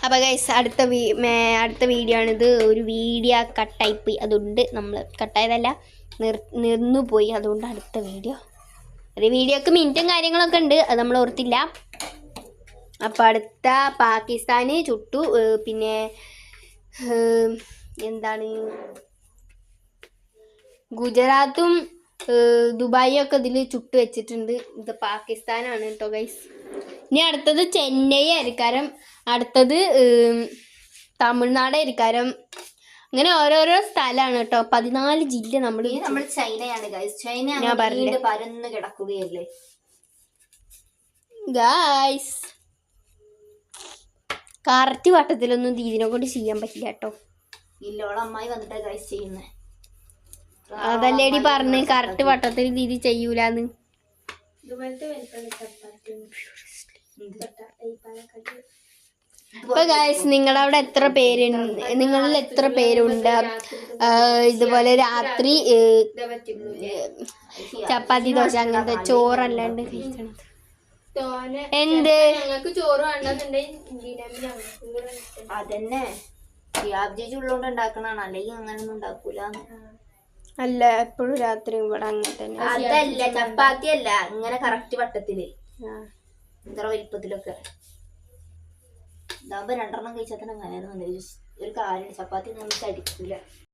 അപ്പോൾ ഗൈസ് അടുത്ത വീഡിയോ ആണിത്. ഒരു വീഡിയോ കട്ടായിപ്പോയി, അതുകൊണ്ട് നമ്മൾ കട്ടായതല്ല, നിർന്നു പോയി, അതുകൊണ്ട് അടുത്ത വീഡിയോ. അത് വീഡിയോക്ക് മിനിറ്റും കാര്യങ്ങളൊക്കെ ഉണ്ട്, അത് നമ്മൾ ഓർത്തില്ല. അപ്പോൾ അടുത്ത പാകിസ്ഥാന് ചുട്ടു, പിന്നെ എന്താണ് ഗുജറാത്തും ദുബായും ഒക്കെ ഇതിൽ ചുട്ട് വെച്ചിട്ടുണ്ട്. ഇത് പാകിസ്ഥാനാണ് കേട്ടോ ഗൈസ്. ഇനി അടുത്തത് ചെന്നൈ ആയിരിക്കാരം, അടുത്തത് തമിഴ്നാട് ആയിരിക്കാരം. അങ്ങനെ ഓരോരോ സ്ഥലമാണ് കേട്ടോ. 14 ജില്ല നമ്മൾ ചൈനയാണ് ഗൈസ്. ചൈന ഞാൻ പരന്ന് കിടക്കുകയല്ലേ ഗൈസ്. കറക്റ്റ് വട്ടത്തിലൊന്നും ഇതിനെ കൊണ്ട് ചെയ്യാൻ പറ്റില്ല കേട്ടോ. ഇല്ലോളം അമ്മായി വന്നിട്ടാ ഗൈസ് ചെയ്യുന്നേ. അതല്ലേടി പറഞ്ഞ് കറക്റ്റ് വട്ടത്തിൽ ദീദി ചെയ്യൂലെന്ന്. ഇപ്പൊ ഗൈസ് നിങ്ങളവിടെ എത്ര പേരുണ്ട്, നിങ്ങളിൽ എത്ര പേരുണ്ട് ഇതുപോലെ രാത്രി ചപ്പാത്തി ദോശ അങ്ങനത്തെ ചോറല്ലാണ്ട് കഴിക്കണത്? എന്ത് ചോറ് അതന്നെ ഉള്ളോണ്ട് ഉണ്ടാക്കണാണ്, അല്ലെങ്കിൽ അങ്ങനൊന്നും ഉണ്ടാക്കൂല. അല്ല, എപ്പോഴും രാത്രി ഇവിടെ അങ്ങനെ തന്നെ. അതല്ല ചപ്പാത്തി അല്ല, ഇങ്ങനെ കറക്റ്റ് വട്ടത്തില് ഇത്ര വലിപ്പത്തിലൊക്കെ ഇതാകുമ്പോ 2 കഴിച്ചാൽ തന്നെ അങ്ങനെ ഒരു കാര്യം. ചപ്പാത്തി ഒന്നും അടിക്കൂല.